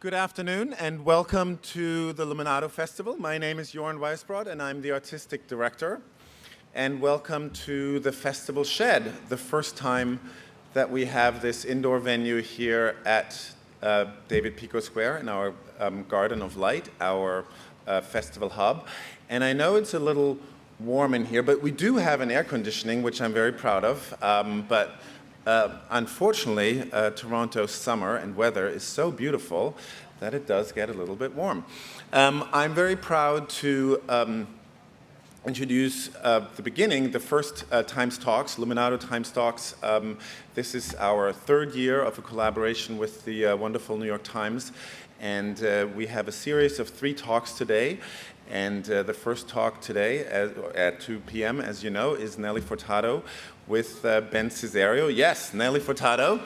Good afternoon and welcome to the Luminato Festival. My name is Jorn Weisbrod and I'm the artistic director. And welcome to the Festival Shed, the first time that we have this indoor venue here at David Pico Square in our Garden of Light, our festival hub. And I know it's a little warm in here, but we do have an air conditioning, which I'm very proud of. Unfortunately, Toronto's summer and weather is so beautiful that it does get a little bit warm. I'm very proud to introduce the beginning, the first TimesTalks, Luminato TimesTalks. This is our third year of a collaboration with the wonderful New York Times. And we have a series of 3 talks today. And the first talk today at 2 p.m., as you know, is Nelly Furtado with Ben Sisario. Yes, Nelly Furtado.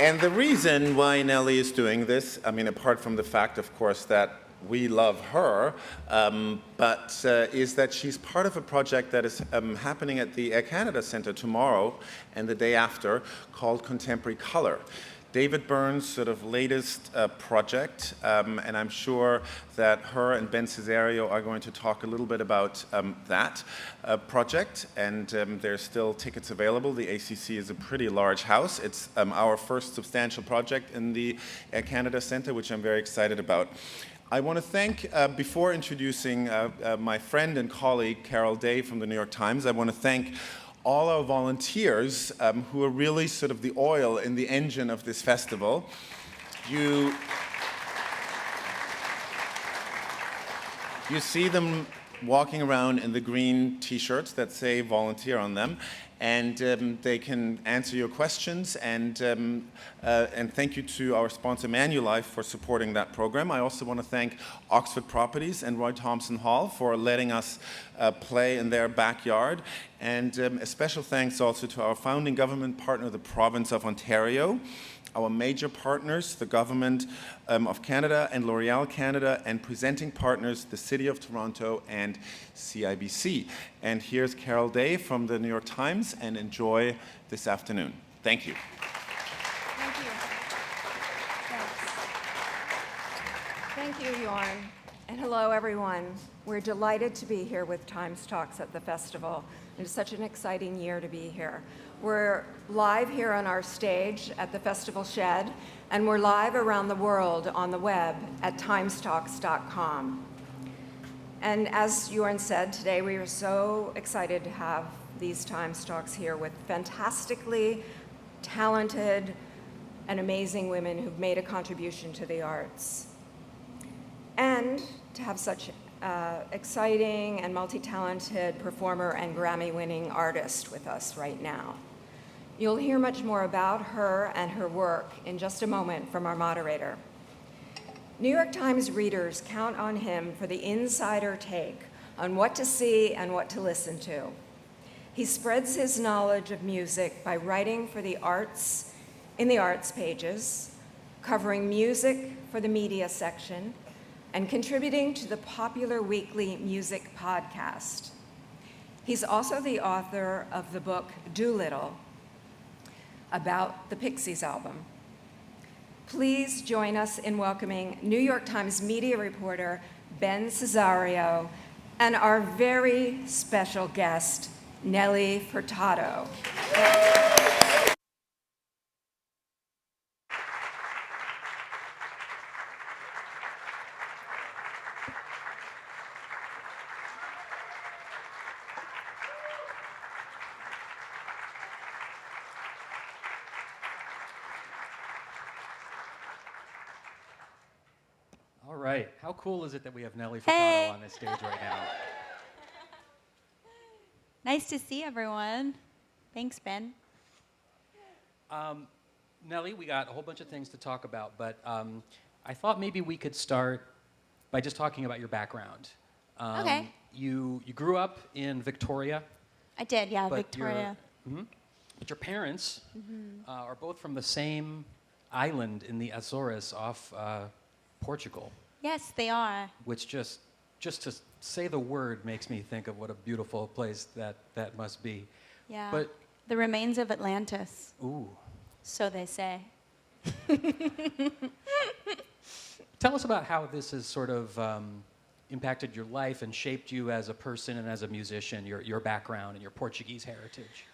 And the reason why Nelly is doing this, I mean, apart from the fact, of course, that we love her, is that she's part of a project that is happening at the Air Canada Centre tomorrow and the day after called Contemporary Color. David Byrne's sort of latest project, and I'm sure that her and Ben Sisario are going to talk a little bit about that project, and there's still tickets available. The ACC is a pretty large house. It's our first substantial project in the Air Canada Centre, which I'm very excited about. I want to thank, before introducing my friend and colleague Carol Day from the New York Times, I want to thank all our volunteers who are really sort of the oil in the engine of this festival. You see them walking around in the green t-shirts that say volunteer on them, and they can answer your questions, and thank you to our sponsor Manulife for supporting that program. I also want to thank Oxford Properties and Roy Thompson Hall for letting us play in their backyard, and a special thanks also to our founding government partner, the Province of Ontario, our major partners, the Government of Canada and L'Oréal Canada, and presenting partners, the City of Toronto and CIBC. And here's Carol Day from the New York Times, and enjoy this afternoon. Thank you. Thank you. Thanks. Thank you, Jorn. And hello, everyone. We're delighted to be here with TimesTalks at the festival. It's such an exciting year to be here. We're live here on our stage at the Festival Shed, and we're live around the world on the web at timestalks.com. And as Jorn said, today we are so excited to have these TimesTalks here with fantastically talented and amazing women who've made a contribution to the arts. And to have such exciting and multi-talented performer and Grammy-winning artist with us right now. You'll hear much more about her and her work in just a moment from our moderator. New York Times readers count on him for the insider take on what to see and what to listen to. He spreads his knowledge of music by writing for the arts in the arts pages, covering music for the media section, and contributing to the popular weekly music podcast. He's also the author of the book Doolittle, about the Pixies album. Please join us in welcoming New York Times media reporter Ben Sisario and our very special guest, Nelly Furtado. All right. How cool is it that we have Nelly Furtado on this stage right now? Nice to see everyone. Thanks, Ben. Nelly, we got a whole bunch of things to talk about, but I thought maybe we could start by just talking about your background. Okay. You grew up in Victoria. I did, yeah, but Victoria. But your parents are both from the same island in the Azores off Portugal. Yes, they are. Which just to say the word makes me think of what a beautiful place that must be. Yeah. But the remains of Atlantis. ooh, So they say. Tell us about how this has sort of impacted your life and shaped you as a person and as a musician, your background and your Portuguese heritage.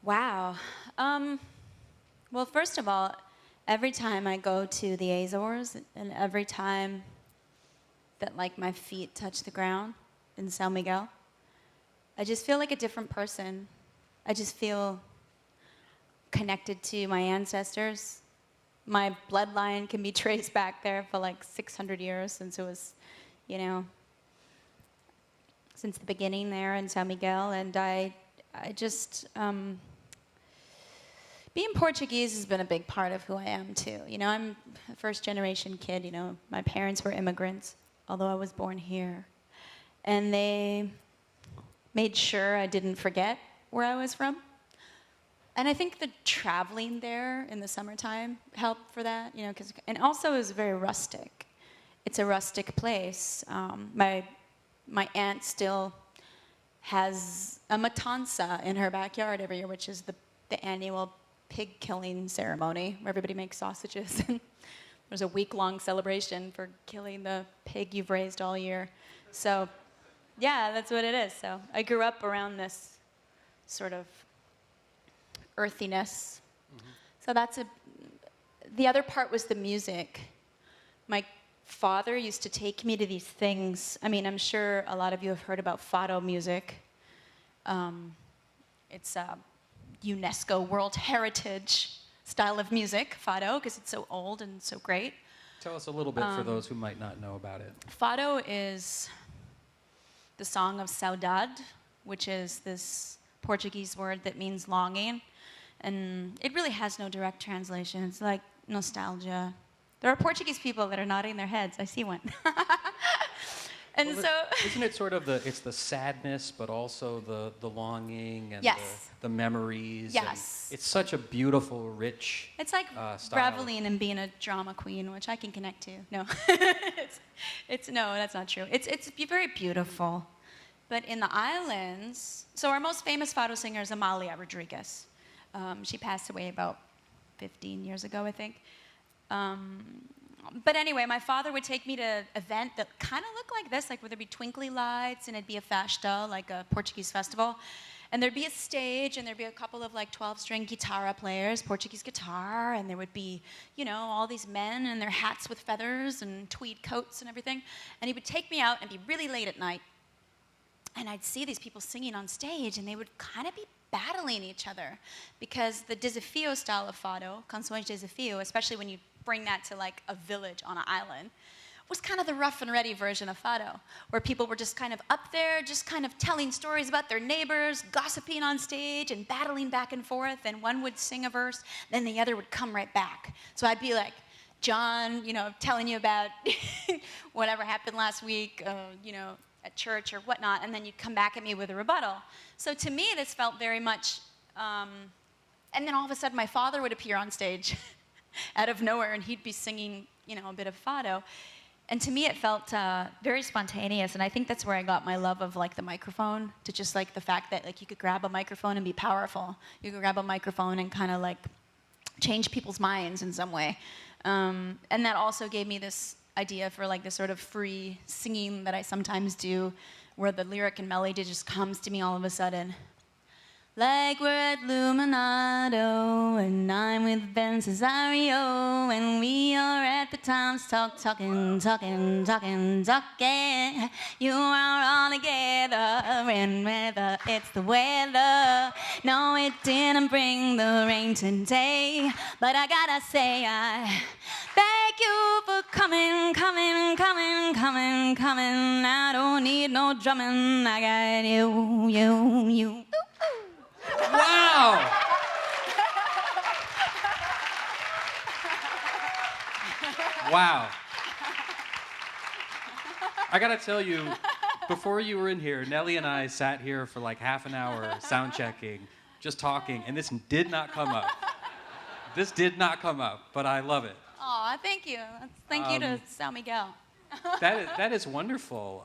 Wow. Well, first of all, every time I go to the Azores and every time that like my feet touch the ground in San Miguel, I just feel like a different person. I just feel connected to my ancestors. My bloodline can be traced back there for like 600 years since it was, you know, since the beginning there in San Miguel. And I just, being Portuguese has been a big part of who I am too. You know, I'm a first generation kid, you know, my parents were immigrants, although I was born here. And they made sure I didn't forget where I was from. And I think the traveling there in the summertime helped for that, you know, and also it was very rustic. It's a rustic place. My aunt still has a matanza in her backyard every year, which is the annual pig killing ceremony where everybody makes sausages. There's a week-long celebration for killing the pig you've raised all year. So, yeah, that's what it is. So I grew up around this sort of earthiness. Mm-hmm. So the other part was the music. My father used to take me to these things. I mean, I'm sure a lot of you have heard about fado music. It's a UNESCO World Heritage style of music, fado, because it's so old and so great. Tell us a little bit for those who might not know about it. Fado is the song of saudade, which is this Portuguese word that means longing. And it really has no direct translation. It's like nostalgia. There are Portuguese people that are nodding their heads. I see one. And well, so... Isn't it sort of it's the sadness, but also the longing and yes. the memories? Yes. It's such a beautiful, rich It's like style. reveling and being a drama queen, which I can connect to. No. No, that's not true. It's very beautiful. But in the islands... So our most famous fado singer is Amalia Rodriguez. She passed away about 15 years ago, I think. But anyway, my father would take me to an event that kind of looked like this, like where there'd be twinkly lights and it'd be a festa, like a Portuguese festival. And there'd be a stage and there'd be a couple of like 12-string guitarra players, Portuguese guitar, and there would be, you know, all these men in their hats with feathers and tweed coats and everything. And he would take me out and be really late at night. And I'd see these people singing on stage and they would kind of be battling each other because the desafio style of fado, canções de desafio, especially when you bring that to like a village on an island, was kind of the rough and ready version of fado, where people were just kind of up there, just kind of telling stories about their neighbors, gossiping on stage and battling back and forth, and one would sing a verse, then the other would come right back. So I'd be like, John, you know, telling you about whatever happened last week, you know, at church or whatnot, and then you'd come back at me with a rebuttal. So to me, this felt very much, and then all of a sudden my father would appear on stage out of nowhere, and he'd be singing, you know, a bit of fado. And to me, it felt very spontaneous, and I think that's where I got my love of, like, the microphone, to just, like, the fact that, like, you could grab a microphone and be powerful. You could grab a microphone and kind of, like, change people's minds in some way. And that also gave me this idea for, like, this sort of free singing that I sometimes do, where the lyric and melody just comes to me all of a sudden. Like we're at Luminato, and I'm with Ben Sisario, and we are at the TimesTalks talking. You are all together, and whether it's the weather. No, it didn't bring the rain today, but I gotta say I thank you for coming. I don't need no drumming, I got you. Wow! Wow. I gotta tell you, before you were in here, Nelly and I sat here for like half an hour sound checking, just talking, and this did not come up. This did not come up, but I love it. Aw, thank you. Thank you to San Miguel. That is wonderful.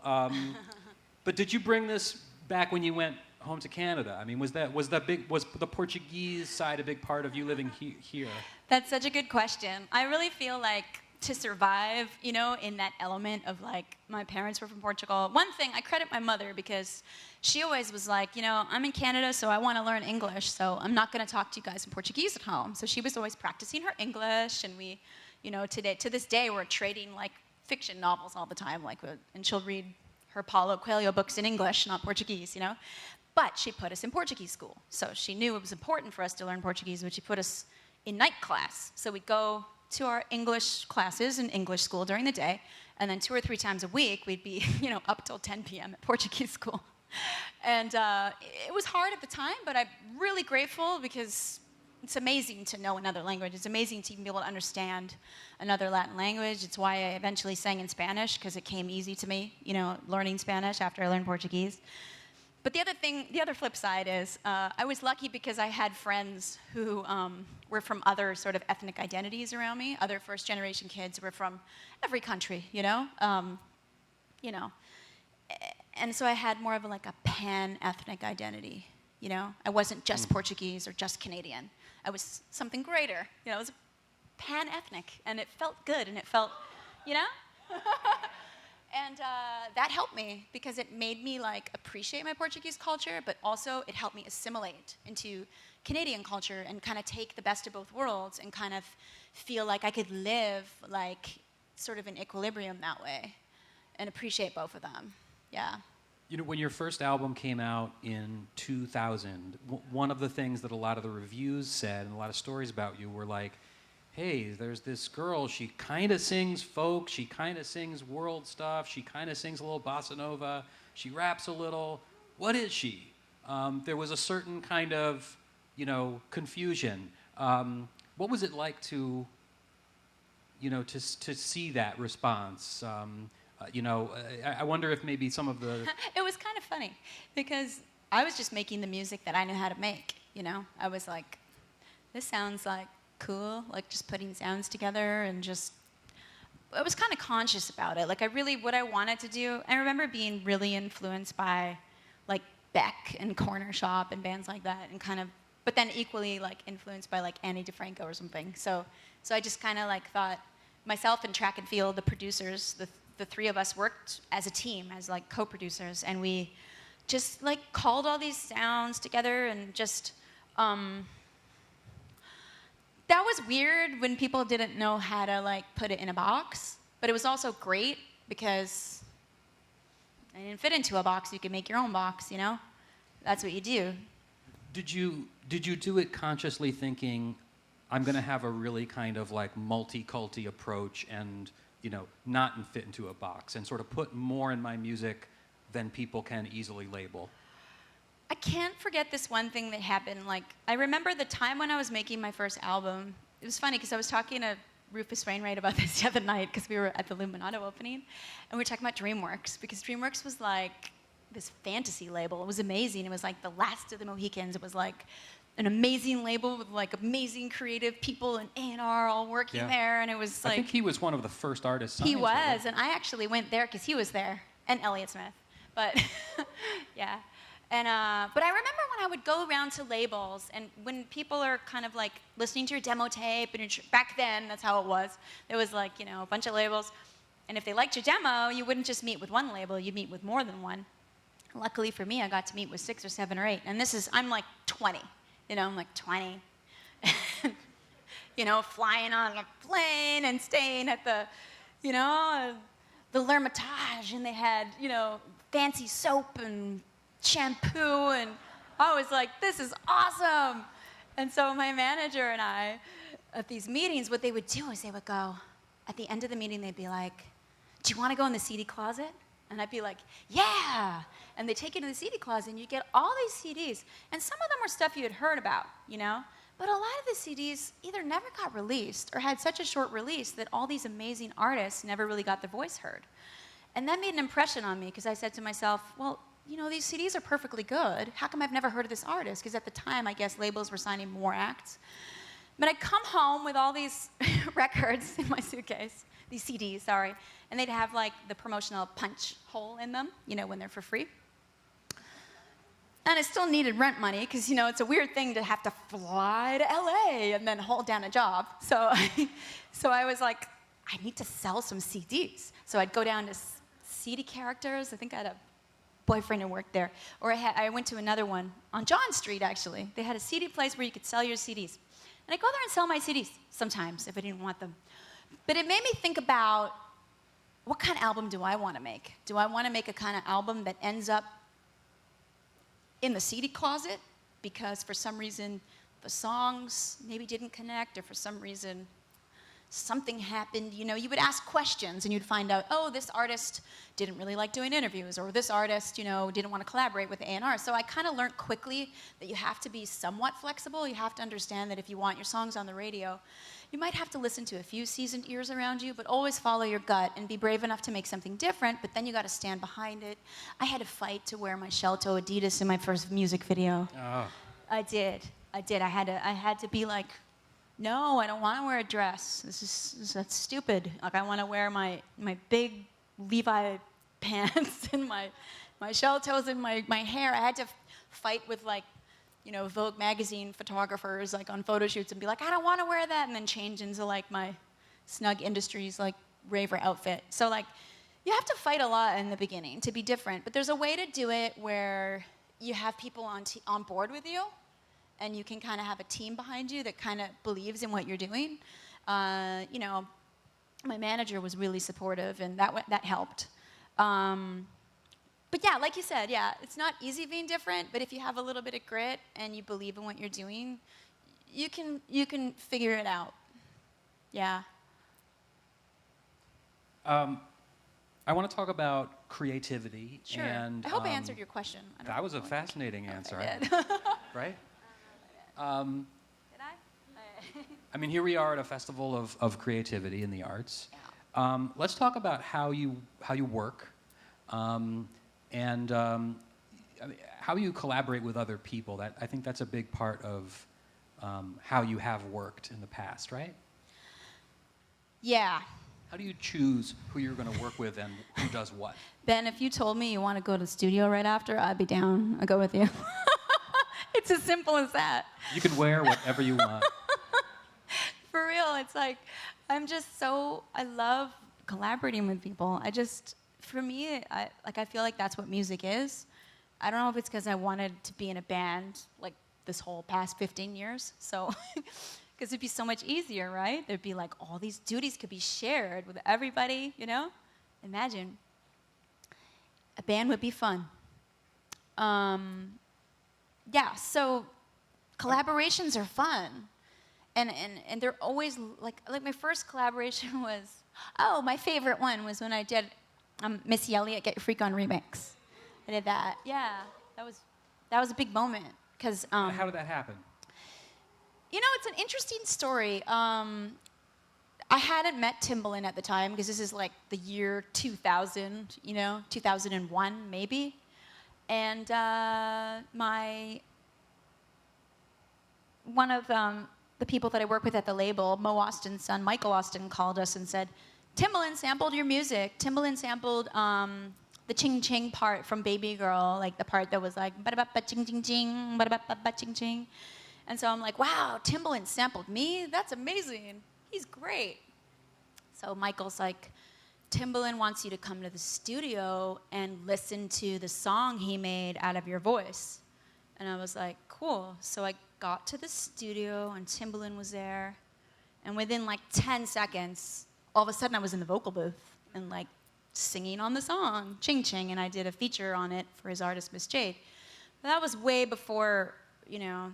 But did you bring this back when you went home to Canada? I mean, was the Portuguese side a big part of you living here? That's such a good question. I really feel like to survive, you know, in that element of like, my parents were from Portugal. One thing, I credit my mother because she always was like, you know, I'm in Canada, so I want to learn English, so I'm not going to talk to you guys in Portuguese at home. So she was always practicing her English, and we, you know, to this day, we're trading like fiction novels all the time, like, and she'll read her Paulo Coelho books in English, not Portuguese, you know. But she put us in Portuguese school, so she knew it was important for us to learn Portuguese, but she put us in night class. So we'd go to our English classes in English school during the day, and then 2 or 3 times a week, we'd be, you know, up till 10 p.m. at Portuguese school. And it was hard at the time, but I'm really grateful because it's amazing to know another language. It's amazing to even be able to understand another Latin language. It's why I eventually sang in Spanish, because it came easy to me, you know, learning Spanish after I learned Portuguese. But the other flip side is I was lucky because I had friends who were from other sort of ethnic identities around me. Other first-generation kids were from every country, you know? And so I had more of a pan-ethnic identity, you know? I wasn't just Portuguese or just Canadian. I was something greater, you know? I was pan-ethnic, and it felt good, and it felt, you know? And that helped me because it made me like appreciate my Portuguese culture, but also it helped me assimilate into Canadian culture and kind of take the best of both worlds and kind of feel like I could live like sort of in equilibrium that way and appreciate both of them. Yeah. You know, when your first album came out in 2000, one of the things that a lot of the reviews said and a lot of stories about you were like, hey, there's this girl, she kind of sings folk, she kind of sings world stuff, she kind of sings a little bossa nova, she raps a little. What is she? There was a certain kind of, you know, confusion. What was it like to, you know, to see that response? You know, I wonder if maybe some of the... It was kind of funny because I was just making the music that I knew how to make, you know? I was like, this sounds like cool, like just putting sounds together and just, I was kind of conscious about it. Like what I wanted to do, I remember being really influenced by like Beck and Corner Shop and bands like that and kind of, but then equally like influenced by like Annie DeFranco or something. So I just kind of like thought, myself and Track and Field, the producers, the 3 of us worked as a team, as like co-producers, and we just like called all these sounds together and just, that was weird when people didn't know how to like put it in a box, but it was also great because I didn't fit into a box. You could make your own box, you know? That's what you do. Did you do it consciously thinking, I'm going to have a really kind of like multi-culti approach and, you know, not fit into a box and sort of put more in my music than people can easily label? I can't forget this one thing that happened. Like, I remember the time when I was making my first album. It was funny because I was talking to Rufus Wainwright about this the other night because we were at the Luminato opening, and we were talking about DreamWorks because DreamWorks was like this fantasy label. It was amazing. It was like the last of the Mohicans. It was like an amazing label with like amazing creative people and A&R all working there, and it was like... I think he was one of the first artists. He was, and I actually went there because he was there, and Elliott Smith. But, yeah. And, but I remember when I would go around to labels, and when people are kind of like listening to your demo tape, and back then, that's how it was. There was like, you know, a bunch of labels. And if they liked your demo, you wouldn't just meet with one label, you'd meet with more than one. Luckily for me, I got to meet with 6 or 7 or 8. And I'm like 20, you know, I'm like 20. You know, flying on a plane and staying at the, you know, the L'Hermitage, and they had, you know, fancy soap and shampoo, and I was like, this is awesome. And so my manager and I, at these meetings, what they would do is they would go, at the end of the meeting, they'd be like, do you want to go in the CD closet? And I'd be like, yeah. And they'd take you to the CD closet, and you'd get all these CDs. And some of them were stuff you had heard about, you know? But a lot of the CDs either never got released or had such a short release that all these amazing artists never really got their voice heard. And that made an impression on me because I said to myself, well, you know, these CDs are perfectly good. How come I've never heard of this artist? Because at the time, I guess labels were signing more acts. But I'd come home with all these records in my suitcase, these CDs, sorry, and they'd have like the promotional punch hole in them, you know, when they're for free. And And I still needed rent money because, you know, it's a weird thing to have to fly to LA and then hold down a job. So, so I was like, I need to sell some CDs. So I'd go down to CD Characters. I think I had a boyfriend who worked there. Or I went to another one on John Street, actually. They had a CD place where you could sell your CDs. And I'd go there and sell my CDs sometimes if I didn't want them. But it made me think about, what kind of album do I want to make? Do I want to make a kind of album that ends up in the CD closet because for some reason the songs maybe didn't connect, or for some reason something happened? You know, you would ask questions and you'd find out, oh, this artist didn't really like doing interviews, or this artist, you know, didn't want to collaborate with A&R. So I kind of learned quickly that you have to be somewhat flexible. You have to understand that if you want your songs on the radio, you might have to listen to a few seasoned ears around you, but always follow your gut and be brave enough to make something different, but then you got to stand behind it. I had to fight to wear my shell-toe Adidas in my first music video. Oh. I did. I had to be like, no, I don't want to wear a dress. That's stupid. Like, I want to wear my big Levi pants and my shell toes and my hair. I had to fight with, like, you know, Vogue magazine photographers, like, on photo shoots and be like, I don't want to wear that, and then change into, like, my Snug Industries, like, raver outfit. So, like, you have to fight a lot in the beginning to be different, but there's a way to do it where you have people on board with you, and you can kind of have a team behind you that kind of believes in what you're doing. You know, my manager was really supportive, and that helped. But yeah, like you said, yeah, it's not easy being different, but if you have a little bit of grit and you believe in what you're doing, you can figure it out. Yeah. I want to talk about creativity. Sure. And, I hope I answered your question. That was a fascinating answer. I did. Right? Did I? I mean, here we are at a festival of creativity in the arts. Yeah. Let's talk about how you work, and I mean, how you collaborate with other people. I think that's a big part of how you have worked in the past, right? Yeah. How do you choose who you're going to work with and who does what? Ben, if you told me you want to go to the studio right after, I'd be down. I'd go with you. It's as simple as that. You can wear whatever you want. For real, it's like, I love collaborating with people. For me, I feel like that's what music is. I don't know if it's because I wanted to be in a band like this whole past 15 years. So, because it'd be so much easier, right? There'd be like all these duties could be shared with everybody, you know? Imagine. A band would be fun. Yeah, so collaborations are fun. And they're always, like my first collaboration was, my favorite one was when I did Missy Elliott, Get Your Freak On remix. I did that. Yeah, that was a big moment. Cause, how did that happen? You know, it's an interesting story. I hadn't met Timbaland at the time, because this is like the year 2000, you know, 2001 maybe. And one of the people that I work with at the label, Mo Austin's son, Michael Austin, called us and said, Timbaland sampled your music. Timbaland sampled the ching ching part from Baby Girl, like the part that was like, ba-da-ba-ba ching ching ching, ba-da-ba-ba ching ching. And so I'm like, wow, Timbaland sampled me? That's amazing. He's great. So Michael's like, Timbaland wants you to come to the studio and listen to the song he made out of your voice. And I was like, cool. So I got to the studio, and Timbaland was there. And within like 10 seconds, all of a sudden I was in the vocal booth and like singing on the song, Ching Ching, and I did a feature on it for his artist, Miss Jade. But that was way before, you know.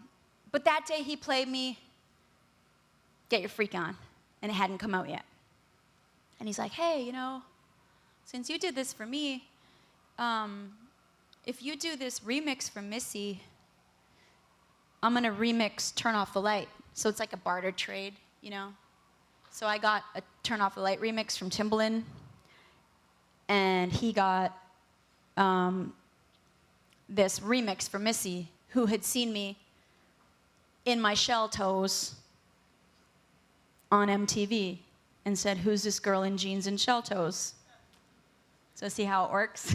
But that day he played me Get Your Freak On, and it hadn't come out yet. And he's like, hey, you know, since you did this for me, if you do this remix for Missy, I'm going to remix Turn Off the Light. So it's like a barter trade, you know? So I got a Turn Off the Light remix from Timbaland, and he got this remix for Missy, who had seen me in my shell toes on MTV and said, who's this girl in jeans and shell toes? So see how it works?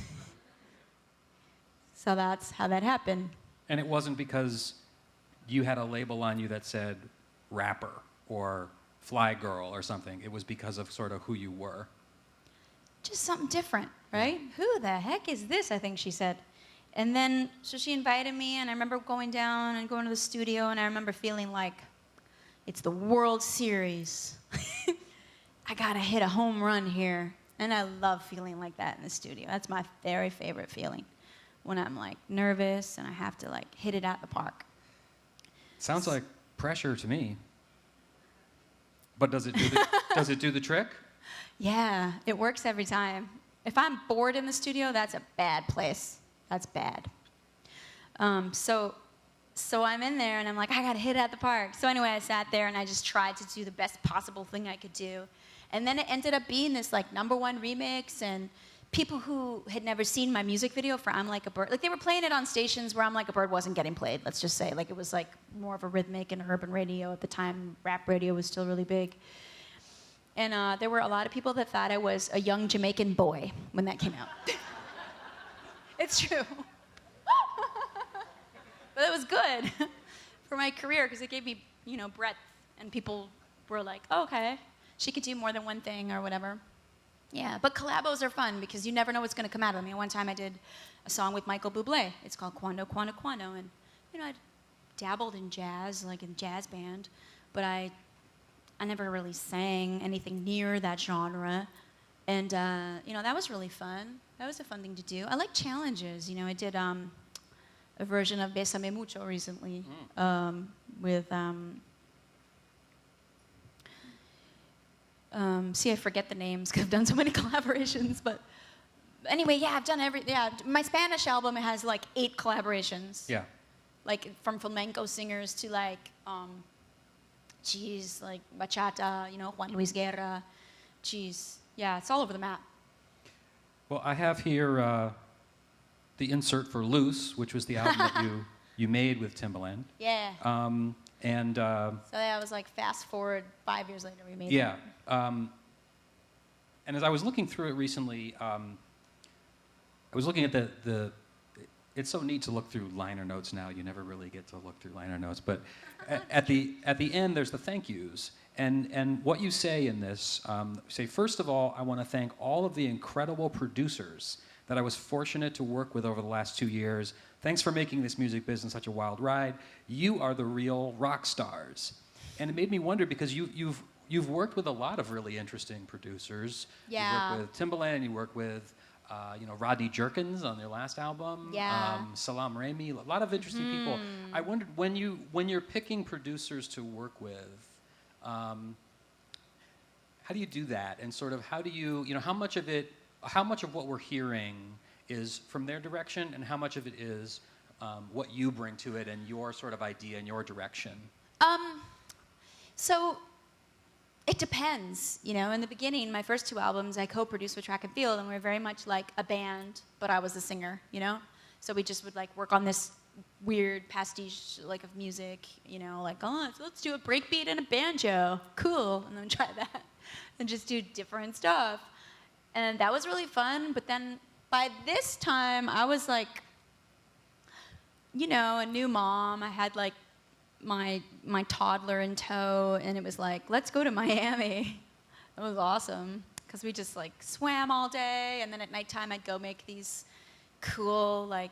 So that's how that happened. And it wasn't because you had a label on you that said rapper or fly girl or something. It was because of sort of who you were. Just something different, right? Who the heck is this, I think she said. And then, so she invited me, and I remember going down and going to the studio, and I remember feeling like, it's the World Series. I gotta hit a home run here. And I love feeling like that in the studio. That's my very favorite feeling, when I'm like nervous and I have to like hit it out the park. Sounds like pressure to me. But does it do the, does it do the trick? Yeah, it works every time. If I'm bored in the studio, that's a bad place. That's bad. So I'm in there and I'm like, I gotta hit it at the park. So anyway, I sat there and I just tried to do the best possible thing I could do. And then it ended up being this like #1 remix, and people who had never seen my music video for I'm Like a Bird, like they were playing it on stations where I'm Like a Bird wasn't getting played, let's just say. Like it was like more of a rhythmic and urban radio at the time. Rap radio was still really big. And there were a lot of people that thought I was a young Jamaican boy when that came out. It's true. But it was good for my career because it gave me, you know, breadth. And people were like, oh, okay, she could do more than one thing or whatever. Yeah, but collabos are fun because you never know what's going to come out of me. One time I did a song with Michael Bublé. It's called Quando, Quando, Quando. And, you know, I dabbled in jazz, like in jazz band. But I never really sang anything near that genre. And, you know, that was really fun. That was a fun thing to do. I like challenges. You know, I did a version of Bésame Mucho recently with, see, I forget the names because I've done so many collaborations. But anyway, yeah, I've done my Spanish album has like 8 collaborations. Yeah. Like from flamenco singers to like, like bachata, you know, Juan Luis Guerra. Yeah, it's all over the map. Well, I have here the insert for Loose, which was the album that you made with Timbaland. Yeah. And so that was like fast forward 5 years later we made it. Yeah. And as I was looking through it recently, I was looking at the it's so neat to look through liner notes now. You never really get to look through liner notes. But at the end, there's the thank yous. And what you say in this, say, first of all, I want to thank all of the incredible producers that I was fortunate to work with over the last 2 years. Thanks for making this music business such a wild ride. You are the real rock stars. And it made me wonder because you've worked with a lot of really interesting producers. Yeah. You worked with Timbaland, you worked with you know, Rodney Jerkins on their last album. Yeah. Salam Remi, a lot of interesting people. I wondered when you're picking producers to work with, how do you do that? And sort of how do you know, how much of what we're hearing is from their direction and how much of it is what you bring to it and your sort of idea and your direction? So it depends. You know, in the beginning, my first 2 albums, I co-produced with Track and Field, and we were very much like a band, but I was the singer, you know? So we just would like work on this weird pastiche like of music, you know, like, oh, let's do a breakbeat and a banjo. Cool. And then try that. And just do different stuff. And that was really fun. But then by this time, I was like, you know, a new mom. I had like my toddler in tow, and it was like, let's go to Miami. It was awesome because we just like swam all day, and then at nighttime I'd go make these cool like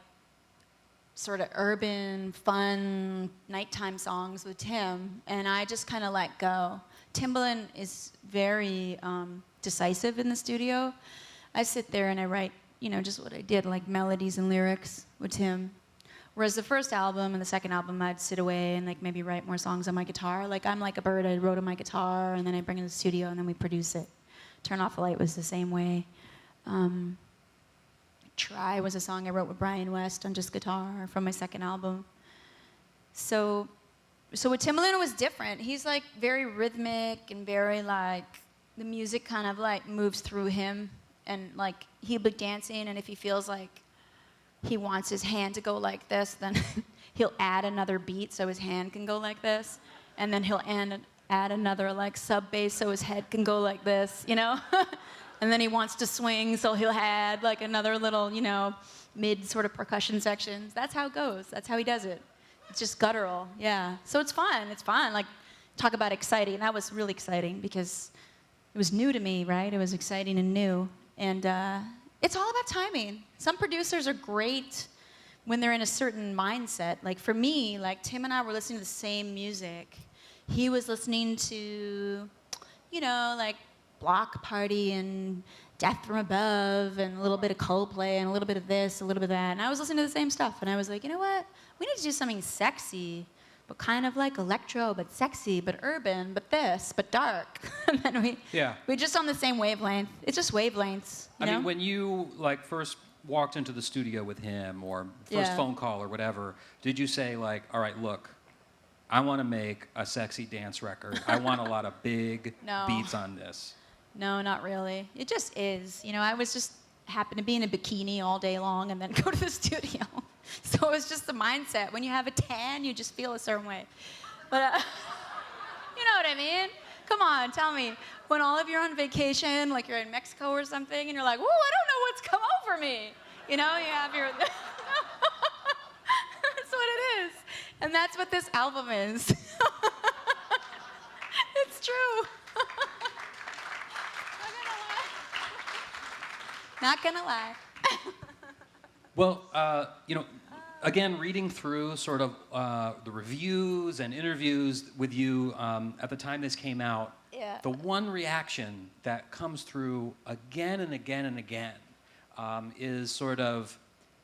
sort of urban fun nighttime songs with Tim, and I just kind of let go. Timbaland is very decisive in the studio. I sit there and I write, you know, just what I did, like melodies and lyrics with Tim. Whereas the first album and the second album, I'd sit away and like maybe write more songs on my guitar. Like I'm Like a Bird, I wrote on my guitar, and then I bring it to the studio, and then we produce it. Turn Off the Light was the same way. Try was a song I wrote with Brian West on just guitar from my second album. So with Timbaland, it was different. He's like very rhythmic and very like, the music kind of like moves through him, and like he'll be dancing, and if he feels like he wants his hand to go like this, then he'll add another beat so his hand can go like this. And then he'll add another like sub bass so his head can go like this, you know? And then he wants to swing, so he'll add like another little, you know, mid sort of percussion sections. That's how it goes. That's how he does it. It's just guttural, yeah. So it's fun. It's fun. Like, talk about exciting. That was really exciting because it was new to me, right? It was exciting and new. And it's all about timing. Some producers are great when they're in a certain mindset. Like for me, like Tim and I were listening to the same music. He was listening to, you know, like Block Party and Death from Above and a little bit of Coldplay and a little bit of this, a little bit of that. And I was listening to the same stuff. And I was like, you know what? We need to do something sexy, but kind of like electro, but sexy, but urban, but this, but dark. And then we're just on the same wavelength. It's just wavelengths. You know? I mean, when you like first walked into the studio with him or first phone call or whatever, did you say like, all right, look, I want to make a sexy dance record. I want a lot of big beats on this. No, not really. It just is. You know, I was just happened to be in a bikini all day long and then go to the studio. So it was just the mindset. When you have a tan, you just feel a certain way. But you know what I mean? Come on, tell me. When all of you are on vacation, like you're in Mexico or something, and you're like, "Whoa, I don't know what's come over me." You know, you have your. That's what it is, and that's what this album is. It's true. Not gonna lie. Well, you know, again, reading through sort of the reviews and interviews with you at the time this came out, the one reaction that comes through again and again and again is sort of,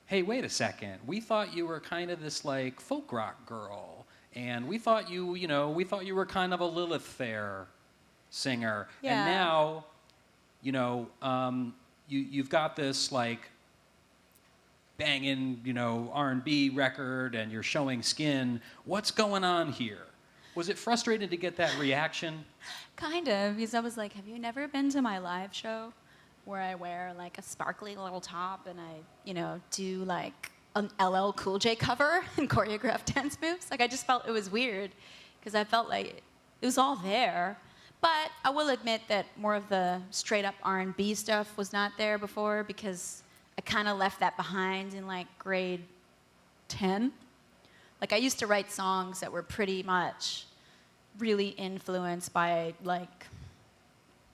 hey, wait a second, we thought you were kind of this like folk rock girl, and we thought you know, we thought you were kind of a Lilith Fair singer, and now, you know, you've got this like banging, you know, R&B record, and you're showing skin. What's going on here? Was it frustrating to get that reaction? Kind of, because I was like, have you never been to my live show where I wear like a sparkly little top and I, you know, do like an LL Cool J cover and choreograph dance moves? Like I just felt it was weird because I felt like it was all there. But I will admit that more of the straight up R&B stuff was not there before because I kind of left that behind in like grade 10. Like I used to write songs that were pretty much really influenced by like,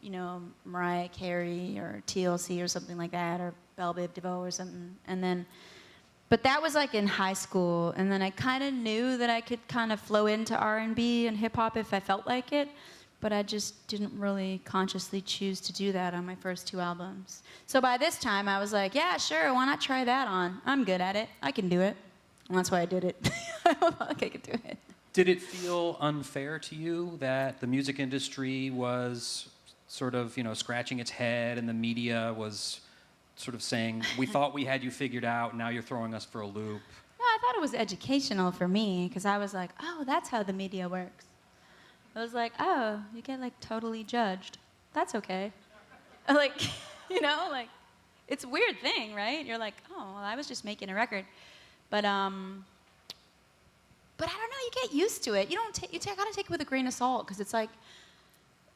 you know, Mariah Carey or TLC or something like that, or Belle Biv DeVoe or something. And then, but that was like in high school. And then I kind of knew that I could kind of flow into R&B and hip hop if I felt like it. But I just didn't really consciously choose to do that on my first 2 albums. So by this time, I was like, yeah, sure, why not try that on? I'm good at it. I can do it. And that's why I did it. I felt like I could do it. Did it feel unfair to you that the music industry was sort of, you know, scratching its head and the media was sort of saying, we thought we had you figured out, now you're throwing us for a loop? No, I thought it was educational for me because I was like, oh, that's how the media works. I was like, oh, you get like totally judged. That's okay. Like, you know, like, it's a weird thing, right? You're like, oh, well, I was just making a record. But I don't know, you get used to it. You gotta take it with a grain of salt, because it's like,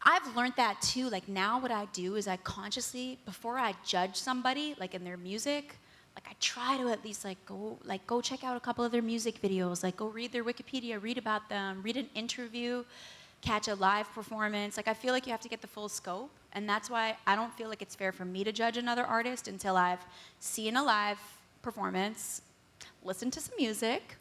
I've learned that too. Like now what I do is I consciously, before I judge somebody, like in their music, like I try to at least go check out a couple of their music videos, like go read their Wikipedia, read about them, read an interview, catch a live performance. Like I feel like you have to get the full scope, and that's why I don't feel like it's fair for me to judge another artist until I've seen a live performance, listened to some music,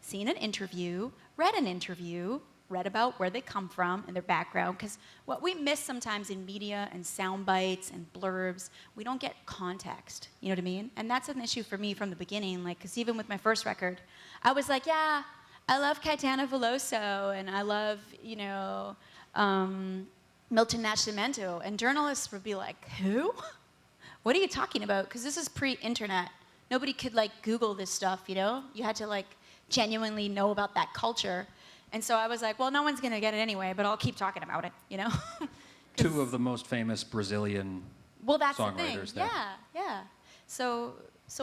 seen an interview, read about where they come from and their background, because what we miss sometimes in media and sound bites and blurbs, we don't get context, you know what I mean? And that's an issue for me from the beginning, like, because even with my first record, I was like, yeah, I love Caetano Veloso, and I love, you know, Milton Nascimento, and journalists would be like, who? What are you talking about? Because this is pre-internet. Nobody could, like, Google this stuff, you know? You had to, like, genuinely know about that culture. And so I was like, well, no one's going to get it anyway, but I'll keep talking about it, you know? 2 of the most famous Brazilian songwriters there. Yeah. So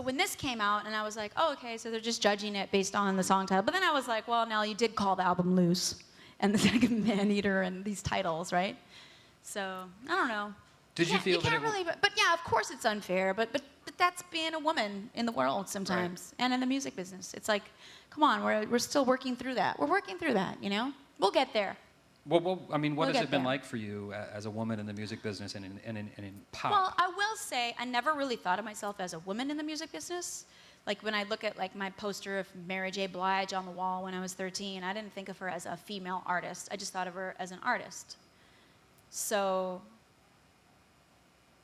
when this came out, and I was like, oh, okay, so they're just judging it based on the song title. But then I was like, well, Nell, you did call the album Loose, and the second Man Eater, and these titles, right? So, I don't know. Did you feel that can't really, but yeah, of course it's unfair, but that's being a woman in the world sometimes, and in the music business. It's like, come on, we're still working through that. We're working through that, you know? We'll get there. Well, I mean, what We'll has get it been there. like for you as a woman in the music business and in pop? Well, I will say I never really thought of myself as a woman in the music business. Like when I look at like my poster of Mary J. Blige on the wall when I was 13, I didn't think of her as a female artist. I just thought of her as an artist. So,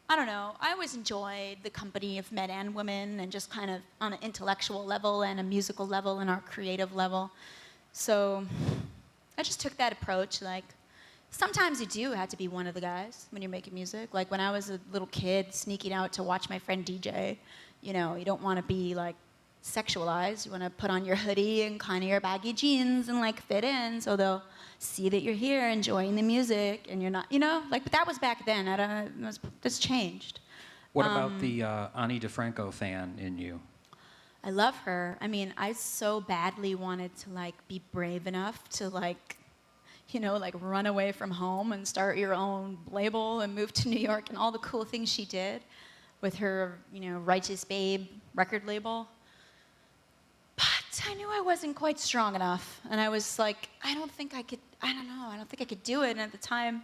I don't know. I always enjoyed the company of men and women and just kind of on an intellectual level and a musical level and our creative level. So, I just took that approach. Like, sometimes you do have to be one of the guys when you're making music. Like when I was a little kid sneaking out to watch my friend DJ, you know, you don't want to be like sexualized. You want to put on your hoodie and kind of your baggy jeans and like fit in so they'll see that you're here enjoying the music and you're not, you know, like, but that was back then. That's changed. What about the Ani DeFranco fan in you? I love her. I mean, I so badly wanted to like be brave enough to like, you know, like run away from home and start your own label and move to New York and all the cool things she did with her, you know, Righteous Babe record label. But I knew I wasn't quite strong enough. And I was like, I don't think I could do it. And at the time,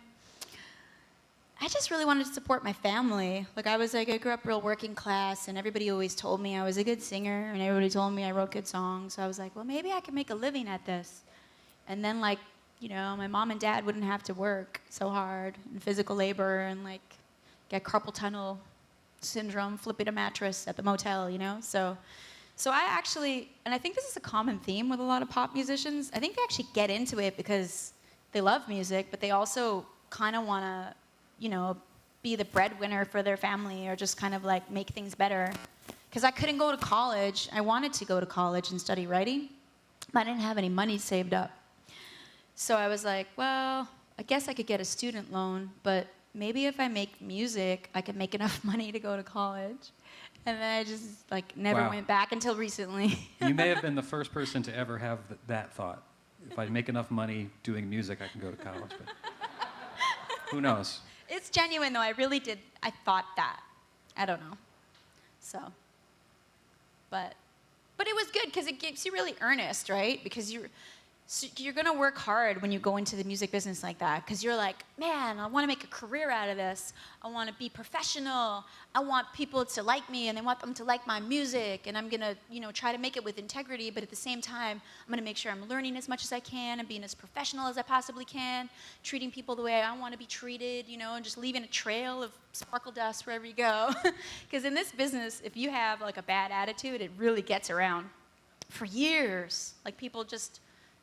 I just really wanted to support my family. Like I grew up real working class and everybody always told me I was a good singer and everybody told me I wrote good songs. So I was like, well, maybe I can make a living at this. And then like, you know, my mom and dad wouldn't have to work so hard in physical labor and like get carpal tunnel syndrome flipping a mattress at the motel, you know? So I actually, and I think this is a common theme with a lot of pop musicians, I think they actually get into it because they love music, but they also kind of want to, you know, be the breadwinner for their family or just kind of like make things better. Because I couldn't go to college. I wanted to go to college and study writing, but I didn't have any money saved up. So I was like, well, I guess I could get a student loan, but maybe if I make music, I could make enough money to go to college. And then I just like never Wow. went back until recently. You may have been the first person to ever have that thought. If I make enough money doing music, I can go to college. But who knows? It's genuine though. I really did. I thought that. I don't know. So, but it was good because it keeps you really earnest, right? Because you're gonna work hard when you go into the music business like that because you're like, man, I want to make a career out of this. I want to be professional. I want people to like me and I want them to like my music and I'm gonna, you know, try to make it with integrity, but at the same time, I'm gonna make sure I'm learning as much as I can and being as professional as I possibly can, treating people the way I want to be treated, you know, and just leaving a trail of sparkle dust wherever you go. Because in this business, if you have like a bad attitude, it really gets around for years. Like people just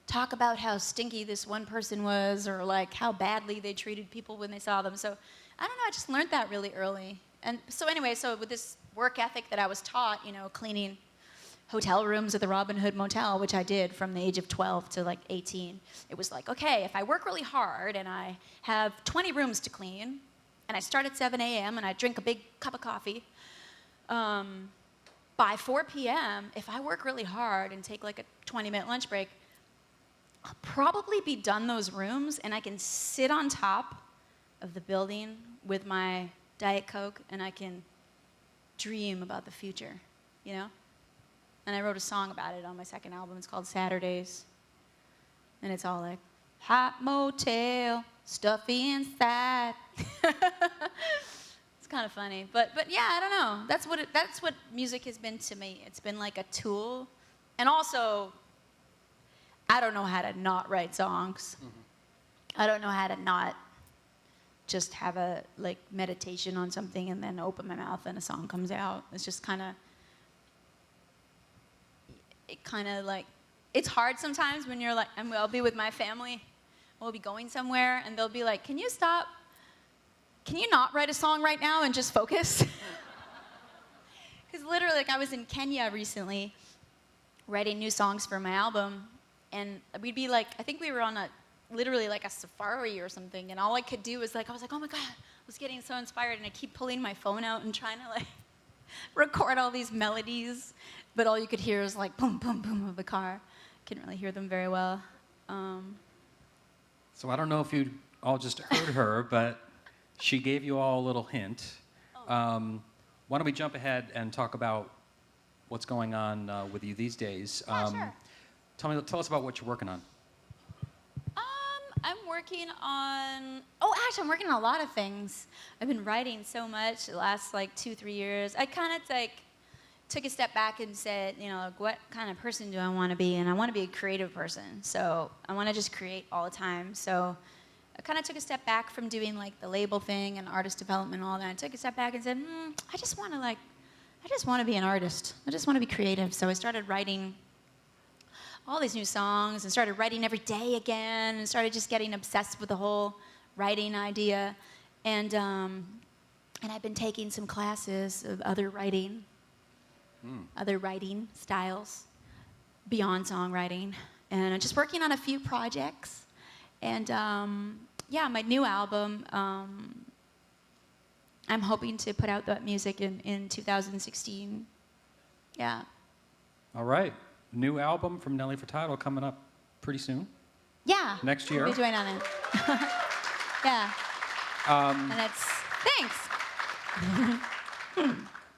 talk about how stinky this one person was or like how badly they treated people when they saw them. So I don't know, I just learned that really early. And so anyway, so with this work ethic that I was taught, you know, cleaning hotel rooms at the Robin Hood Motel, which I did from the age of 12 to like 18, it was like, okay, if I work really hard and I have 20 rooms to clean and I start at 7 a.m. and I drink a big cup of coffee, by 4 p.m., if I work really hard and take like a 20-minute lunch break, I'll probably be done those rooms and I can sit on top of the building with my Diet Coke and I can dream about the future, you know? And I wrote a song about it on my second album. It's called Saturdays. And it's all like, hot motel, stuffy inside. It's kind of funny. But yeah, I don't know. That's what music has been to me. It's been like a tool. And also, I don't know how to not write songs. Mm-hmm. I don't know how to not just have a like meditation on something and then open my mouth and a song comes out. It's just kind of like, it's hard sometimes when you're like, I'll be with my family, we'll be going somewhere and they'll be like, can you stop? Can you not write a song right now and just focus? Because literally, like I was in Kenya recently writing new songs for my album. And we'd be like, I think we were on literally like a safari or something. And all I could do was like, I was like, oh my God, I was getting so inspired. And I keep pulling my phone out and trying to like record all these melodies. But all you could hear is like boom, boom, boom of the car. Couldn't really hear them very well. So I don't know if you all just heard her, but She gave you all a little hint. Why don't we jump ahead and talk about what's going on with you these days? Sure. Tell us about what you're working on. I'm working on, I'm working on a lot of things. I've been writing so much the last like 2-3 years. I kind of took a step back and said, like, what kind of person do I want to be? And I want to be a creative person. So I want to just create all the time. So I kind of took a step back from doing like the label thing and artist development and all that. I took a step back and said, I just want to be an artist. I just want to be creative. So I started writing all these new songs and started writing every day again and started just getting obsessed with the whole writing idea. And I've been taking some classes of other writing styles beyond songwriting. And I'm just working on a few projects. And my new album, I'm hoping to put out that music in 2016. Yeah. All right. New album from Nelly Furtado coming up pretty soon. Yeah. Next year. We'll be doing on it. Yeah. And that's, thanks.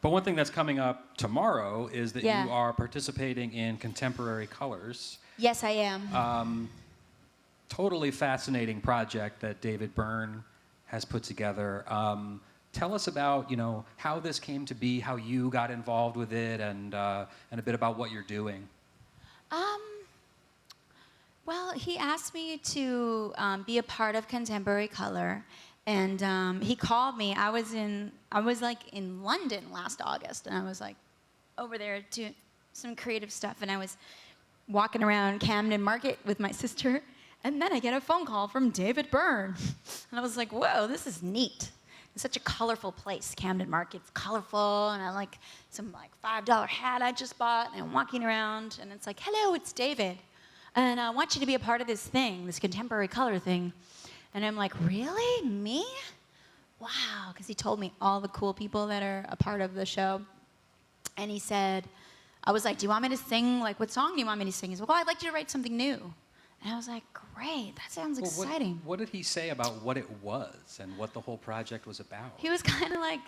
But one thing that's coming up tomorrow is that you are participating in Contemporary Colors. Yes, I am. Totally fascinating project that David Byrne has put together. Tell us about, how this came to be, how you got involved with it, and a bit about what you're doing. Well, he asked me to be a part of Contemporary Color, and he called me. I was in London last August, and I was like over there doing some creative stuff, and I was walking around Camden Market with my sister, and then I get a phone call from David Byrne, and I was like, whoa, this is neat. It's such a colorful place. Camden Market's colorful, and I like some like $5 hat I just bought, and I'm walking around, and it's like, hello, it's David, and I want you to be a part of this thing, this Contemporary Color thing. And I'm like, really? Me? Wow, because he told me all the cool people that are a part of the show. And he said, I was like, do you want me to sing? Like, what song do you want me to sing? He's like, well, I'd like you to write something new. And I was like, great, that sounds exciting. What did he say about what it was and what the whole project was about? He was kind of like,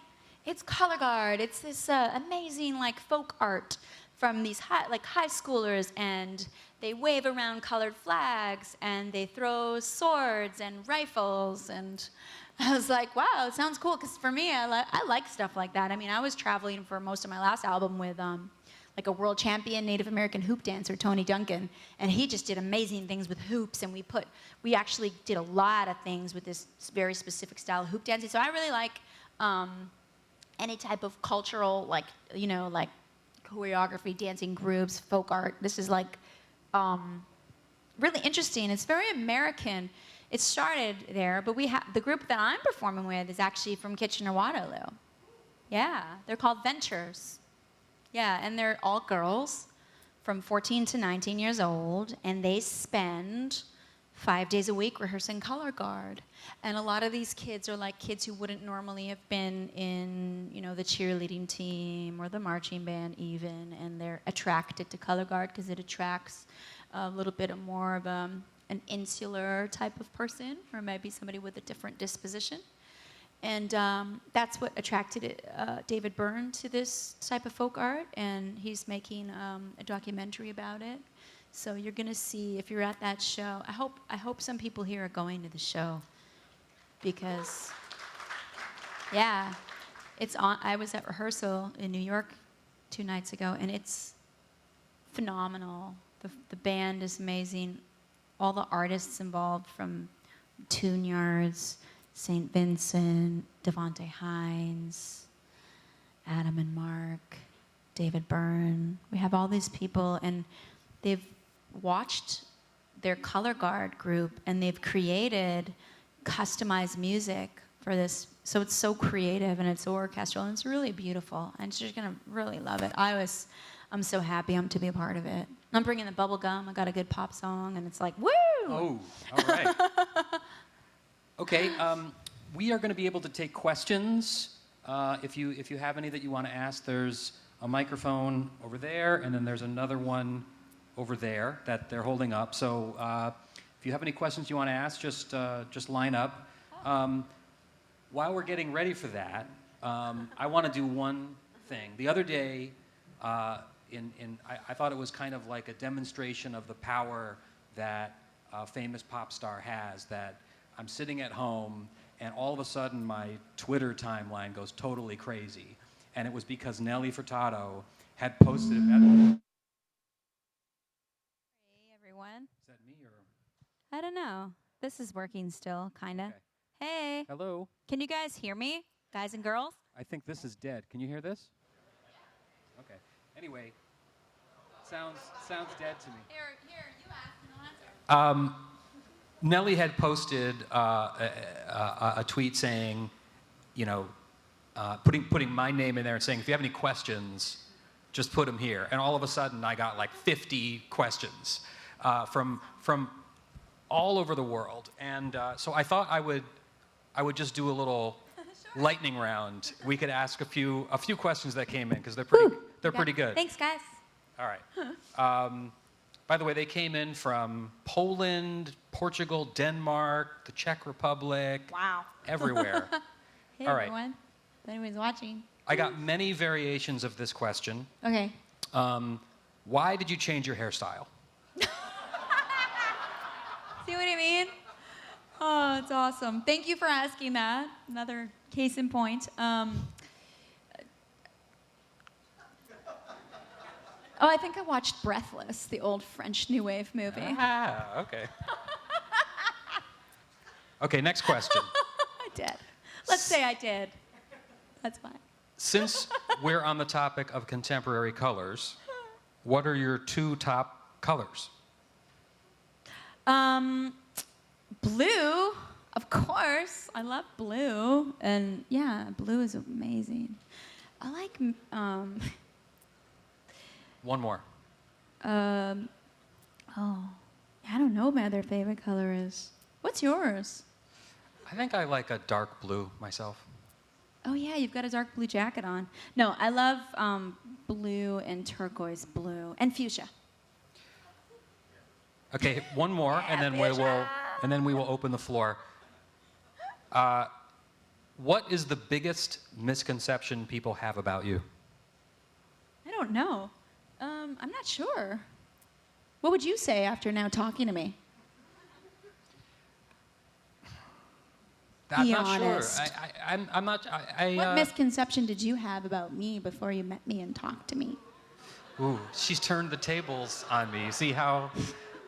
it's color guard. It's this amazing like folk art from these high schoolers, and they wave around colored flags, and they throw swords and rifles. And I was like, wow, it sounds cool. Because for me, I like stuff like that. I mean, I was traveling for most of my last album with like a world champion Native American hoop dancer, Tony Duncan, and he just did amazing things with hoops. And we actually did a lot of things with this very specific style of hoop dancing. So I really like any type of cultural, like choreography, dancing groups, folk art. This is like really interesting. It's very American. It started there, but the group that I'm performing with is actually from Kitchener-Waterloo. Yeah, they're called Ventures. Yeah, and they're all girls from 14 to 19 years old, and they spend 5 days a week rehearsing color guard. And a lot of these kids are like kids who wouldn't normally have been in, the cheerleading team or the marching band even, and they're attracted to color guard because it attracts a little bit more of an insular type of person, or maybe somebody with a different disposition. And that's what attracted David Byrne to this type of folk art, and he's making a documentary about it. So you're gonna see, if you're at that show, I hope some people here are going to the show, because yeah, it's on. I was at rehearsal in New York 2 nights ago, and it's phenomenal. The band is amazing. All the artists involved, from Tune Yards, St. Vincent, Devonte Hines, Adam and Mark, David Byrne. We have all these people, and they've watched their color guard group, and they've created customized music for this. So it's so creative, and it's so orchestral, and it's really beautiful. And you're gonna really love it. I'm so happy to be a part of it. I'm bringing the bubble gum. I got a good pop song, and it's like, woo! Oh, all right. Okay, we are going to be able to take questions. If you have any that you want to ask, there's a microphone over there, and then there's another one over there that they're holding up. So if you have any questions you want to ask, just line up. while we're getting ready for that, I want to do one thing. The other day, I thought it was kind of like a demonstration of the power that a famous pop star has, that I'm sitting at home and all of a sudden my Twitter timeline goes totally crazy. And it was because Nelly Furtado had posted it. Hey, everyone. Is that me or? I don't know. This is working still, kind of. Okay. Hey. Hello? Can you guys hear me, guys and girls? I think this is dead. Can you hear this? Okay. Anyway, sounds dead to me. Here, you ask and I'll answer. Nelly had posted a tweet saying, you know, putting my name in there and saying, if you have any questions, just put them here. And all of a sudden, I got like 50 questions from all over the world. And so I thought I would just do a little lightning round. We could ask a few questions that came in because they're pretty good. Thanks, guys. All right. By the way, they came in from Poland, Portugal, Denmark, the Czech Republic. Wow. Everywhere. Hey, All right. everyone. If anyone's watching. I got many variations of this question. Okay. Why did you change your hairstyle? See what I mean? Oh, it's awesome. Thank you for asking that. Another case in point. Oh, I think I watched Breathless, the old French New Wave movie. Ah, okay. Okay, next question. I did. Let's say I did. That's fine. Since we're on the topic of contemporary colors, what are your 2 top colors? Blue, of course. I love blue. And yeah, blue is amazing. I like, One more. I don't know what my other favorite color is. What's yours? I think I like a dark blue myself. Oh yeah, you've got a dark blue jacket on. No, I love blue and turquoise blue and fuchsia. Okay, one more, and then we will open the floor. What is the biggest misconception people have about you? I don't know. I'm not sure. What would you say after now talking to me? I'm Be not honest. sure. I'm not. What misconception did you have about me before you met me and talked to me? Ooh, she's turned the tables on me. See how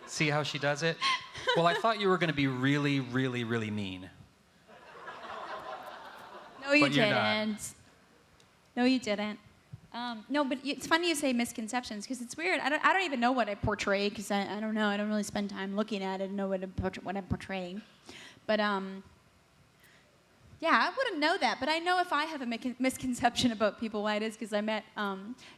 she does it? Well, I thought you were going to be really, really, really mean. No, you But you're not. didn't. No, you didn't. No, but it's funny you say misconceptions because it's weird. I don't even know what I portray because I don't know. I don't really spend time looking at it and know what I'm portraying. But yeah, I wouldn't know that. But I know if I have a misconception about people, why it is because I met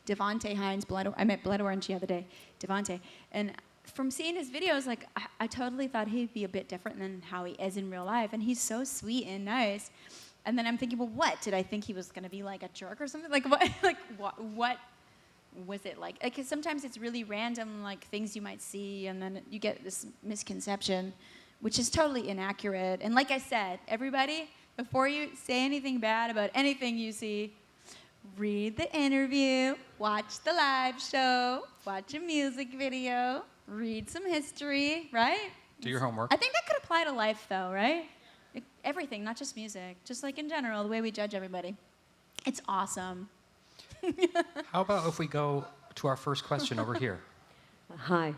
Devonte Hines. I met Blood Orange the other day, Devonte, and from seeing his videos, like I totally thought he'd be a bit different than how he is in real life, and he's so sweet and nice. And then I'm thinking, well, what did I think he was going to be like a jerk or something? Like what? Like what was it like? Because sometimes it's really random, like things you might see, and then you get this misconception, which is totally inaccurate. And like I said, everybody, before you say anything bad about anything you see, read the interview, watch the live show, watch a music video, read some history, right? Do your homework. I think that could apply to life, though, right? Everything, not just music. Just like in general, the way we judge everybody. It's awesome. How about if we go to our first question over here? Hi,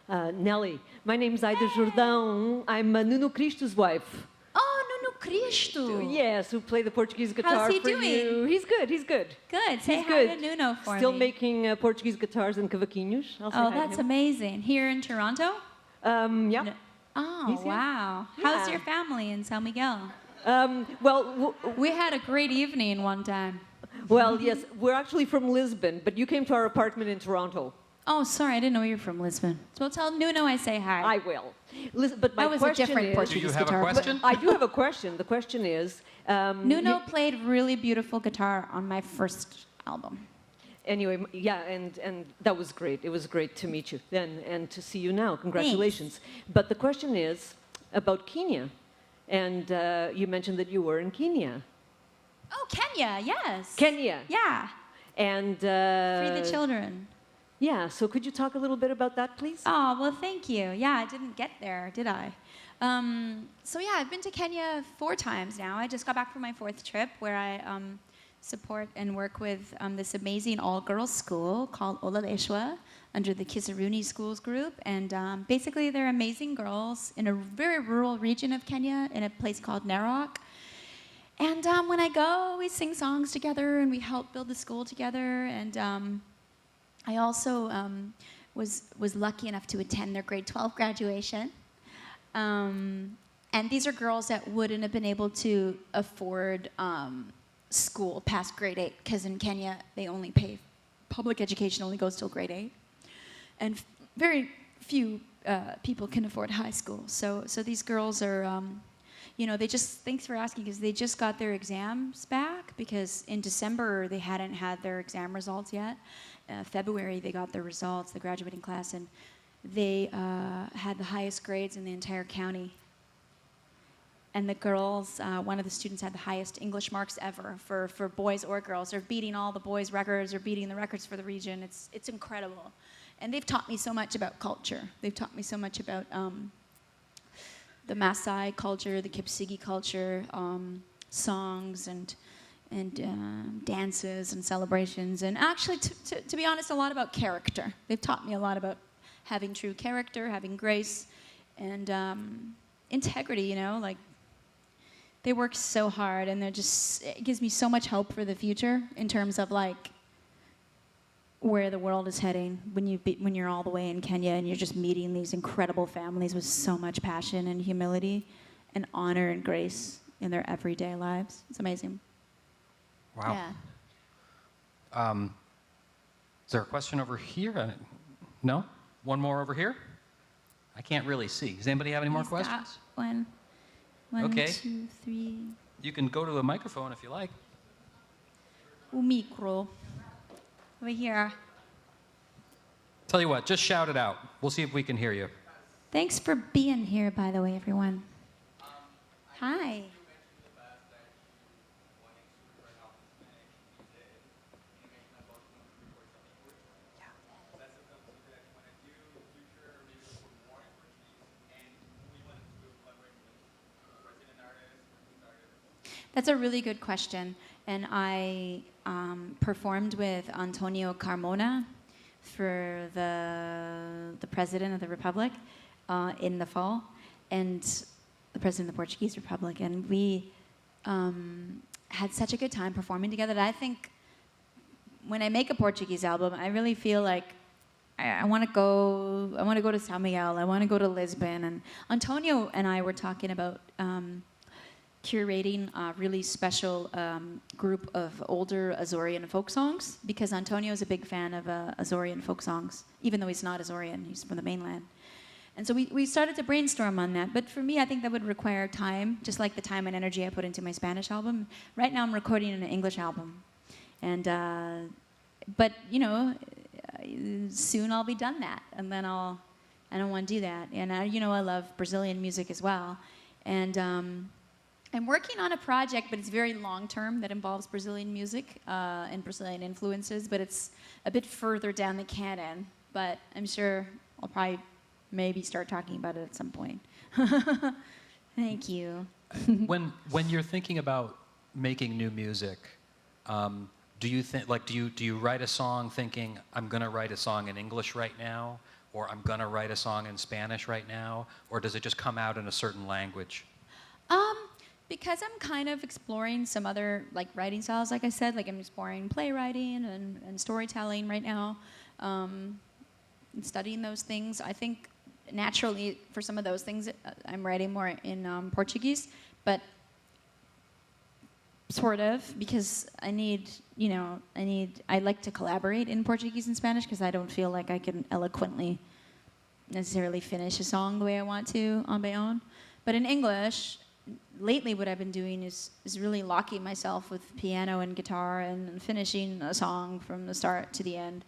Nelly. My name's Aida Jordão. I'm Nuno Cristo's wife. Oh, Nuno Cristo. Yes, who played the Portuguese guitar How's he for doing? you. He's good. Good. Say He's hi good. to Nuno for Still me. making Portuguese guitars and cavaquinhos. I'll say Oh, hi to that's him. amazing. Here in Toronto? Yeah. No. Oh, He's here. wow. How's Yeah. your family in San Miguel? Well, We had a great evening one time. yes, we're actually from Lisbon, but you came to our apartment in Toronto. Oh, sorry, I didn't know you were from Lisbon. So tell Nuno I say hi. I will. Listen, but my That was a question different is, Portuguese Do you have a guitar. question? I do have a question. The question is, Nuno played really beautiful guitar on my first album. Anyway, yeah, and that was great. It was great to meet you then and to see you now. Congratulations. But the question is about Kenya. And you mentioned that you were in Kenya. Oh, Kenya, yes. Kenya. Yeah. And Free the children. yeah, so could you talk a little bit about that, please? Oh, well, thank you. Yeah, I didn't get there, did I? So yeah, I've been to Kenya 4 times now. I just got back from my 4th trip where I support and work with this amazing all-girls school called Olaleshwa under the Kisaruni Schools Group. And basically, they're amazing girls in a very rural region of Kenya in a place called Narok. And when I go, we sing songs together and we help build the school together. And I also was lucky enough to attend their grade 12 graduation. And these are girls that wouldn't have been able to afford school past grade 8, because in Kenya, they only pay, public education only goes till grade 8. And very few people can afford high school. So these girls are, you know, thanks for asking, because they just got their exams back, because in December, they hadn't had their exam results yet. February, they got their results, the graduating class, and they had the highest grades in the entire county. And the girls, one of the students had the highest English marks ever for boys or girls. They're beating all the boys' records, or beating the records for the region. It's incredible. And they've taught me so much about culture. They've taught me so much about the Maasai culture, the Kipsigi culture, songs and dances and celebrations. And actually, to be honest, a lot about character. They've taught me a lot about having true character, having grace, and integrity, you know, like they work so hard, and it gives me so much hope for the future in terms of like where the world is heading when you're all the way in Kenya and you're just meeting these incredible families with so much passion and humility and honor and grace in their everyday lives. It's amazing. Wow. Yeah. Is there a question over here? No? One more over here? I can't really see. Does anybody have any more questions? One, Okay. 2, 3. You can go to a microphone if you like. O micro. Over here. Tell you what, just shout it out. We'll see if we can hear you. Thanks for being here, by the way, everyone. Hi. That's a really good question. And I performed with Antonio Carmona for the President of the Republic in the fall, and the President of the Portuguese Republic. And we had such a good time performing together that I think when I make a Portuguese album, I really feel like I want to go to São Miguel, I want to go to Lisbon. And Antonio and I were talking about curating a really special group of older Azorean folk songs, because Antonio is a big fan of Azorean folk songs, even though he's not Azorean, he's from the mainland. And so we started to brainstorm on that. But for me, I think that would require time, just like the time and energy I put into my Spanish album. Right now I'm recording an English album. And, but, you know, soon I'll be done that. And then I don't want to do that. And, you know, I love Brazilian music as well. And I'm working on a project, but it's very long-term, that involves Brazilian music and Brazilian influences, but it's a bit further down the canon. But I'm sure I'll probably maybe start talking about it at some point. Thank you. When you're thinking about making new music, do you think, like, do you write a song thinking, I'm going to write a song in English right now, or I'm going to write a song in Spanish right now, or does it just come out in a certain language? Because I'm kind of exploring some other like writing styles, like I said, like I'm exploring playwriting and storytelling right now, and studying those things. I think naturally for some of those things I'm writing more in Portuguese, but sort of, because I like to collaborate in Portuguese and Spanish, because I don't feel like I can eloquently necessarily finish a song the way I want to on my own. But in English, lately what I've been doing is really locking myself with piano and guitar and finishing a song from the start to the end.